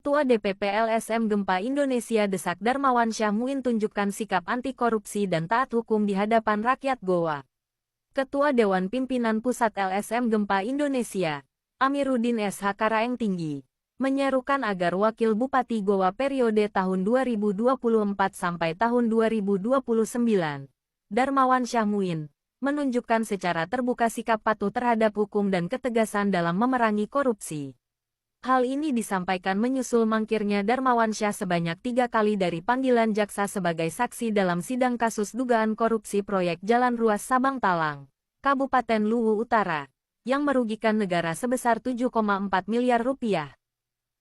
Ketua DPP LSM Gempa Indonesia desak Darmawan Syah Muin tunjukkan sikap anti korupsi dan taat hukum di hadapan rakyat Goa. Ketua Dewan Pimpinan Pusat LSM Gempa Indonesia, Amiruddin SH Karaeng Tinggi, menyerukan agar Wakil Bupati Goa periode tahun 2024 sampai tahun 2029, Darmawan Syah Muin, menunjukkan secara terbuka sikap patuh terhadap hukum dan ketegasan dalam memerangi korupsi. Hal ini disampaikan menyusul mangkirnya Darmawan Syah sebanyak 3 kali dari panggilan jaksa sebagai saksi dalam sidang kasus dugaan korupsi proyek Jalan Ruas Sabang Talang, Kabupaten Luwu Utara, yang merugikan negara sebesar 7,4 miliar rupiah.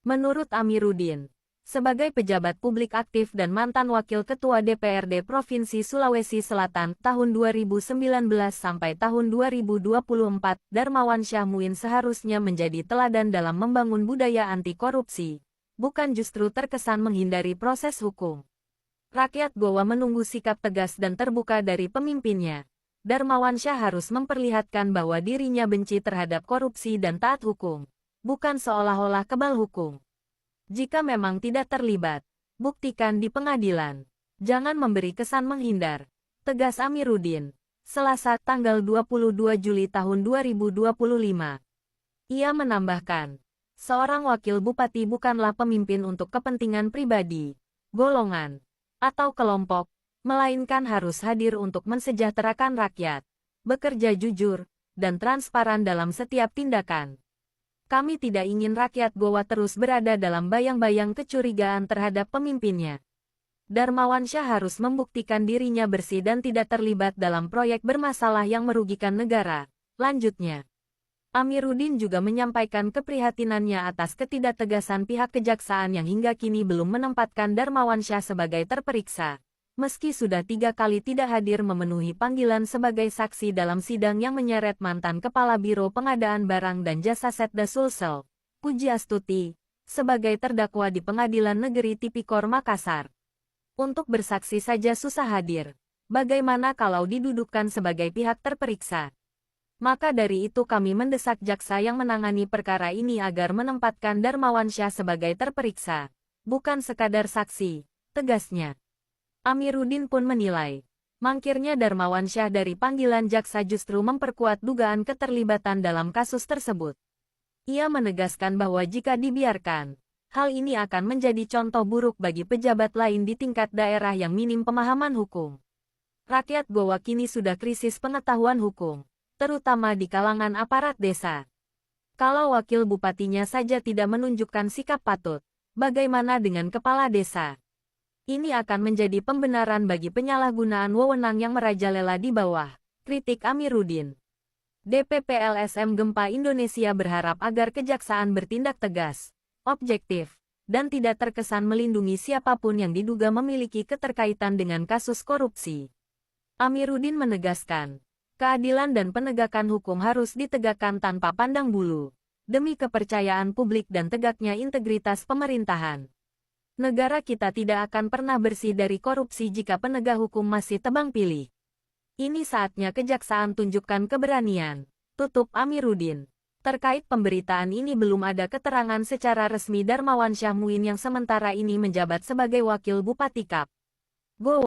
Menurut Amiruddin, sebagai pejabat publik aktif dan mantan Wakil Ketua DPRD Provinsi Sulawesi Selatan tahun 2019 sampai tahun 2024, Darmawan Syah Muin seharusnya menjadi teladan dalam membangun budaya anti korupsi, bukan justru terkesan menghindari proses hukum. Rakyat Goa menunggu sikap tegas dan terbuka dari pemimpinnya. Darmawan Syah harus memperlihatkan bahwa dirinya benci terhadap korupsi dan taat hukum, bukan seolah-olah kebal hukum. Jika memang tidak terlibat, buktikan di pengadilan. Jangan memberi kesan menghindar, tegas Amiruddin, Selasa tanggal 22 Juli tahun 2025. Ia menambahkan, seorang wakil bupati bukanlah pemimpin untuk kepentingan pribadi, golongan, atau kelompok, melainkan harus hadir untuk mensejahterakan rakyat, bekerja jujur, dan transparan dalam setiap tindakan. Kami tidak ingin rakyat Goa terus berada dalam bayang-bayang kecurigaan terhadap pemimpinnya. Darmawan Syah harus membuktikan dirinya bersih dan tidak terlibat dalam proyek bermasalah yang merugikan negara, lanjutnya. Amiruddin juga menyampaikan keprihatinannya atas ketidaktegasan pihak kejaksaan yang hingga kini belum menempatkan Darmawan Syah sebagai terperiksa. Meski sudah 3 kali tidak hadir memenuhi panggilan sebagai saksi dalam sidang yang menyeret mantan Kepala Biro Pengadaan Barang dan Jasa Setda Sulsel, Pujiastuti, sebagai terdakwa di Pengadilan Negeri Tipikor Makassar. Untuk bersaksi saja susah hadir. Bagaimana kalau didudukkan sebagai pihak terperiksa? Maka dari itu kami mendesak jaksa yang menangani perkara ini agar menempatkan Darmawan Syah sebagai terperiksa, bukan sekadar saksi, tegasnya. Amiruddin pun menilai, mangkirnya Darmawan Syah dari panggilan jaksa justru memperkuat dugaan keterlibatan dalam kasus tersebut. Ia menegaskan bahwa jika dibiarkan, hal ini akan menjadi contoh buruk bagi pejabat lain di tingkat daerah yang minim pemahaman hukum. Rakyat Goa kini sudah krisis pengetahuan hukum, terutama di kalangan aparat desa. Kalau wakil bupatinya saja tidak menunjukkan sikap patut, bagaimana dengan kepala desa? Ini akan menjadi pembenaran bagi penyalahgunaan wewenang yang merajalela di bawah, kritik Amiruddin. DPP LSM Gempa Indonesia berharap agar kejaksaan bertindak tegas, objektif, dan tidak terkesan melindungi siapapun yang diduga memiliki keterkaitan dengan kasus korupsi. Amiruddin menegaskan, keadilan dan penegakan hukum harus ditegakkan tanpa pandang bulu, demi kepercayaan publik dan tegaknya integritas pemerintahan. Negara kita tidak akan pernah bersih dari korupsi jika penegak hukum masih tebang pilih. Ini saatnya kejaksaan tunjukkan keberanian, tutup Amiruddin. Terkait pemberitaan ini belum ada keterangan secara resmi Darmawan Syah Muin yang sementara ini menjabat sebagai Wakil Bupati Kap. Goa.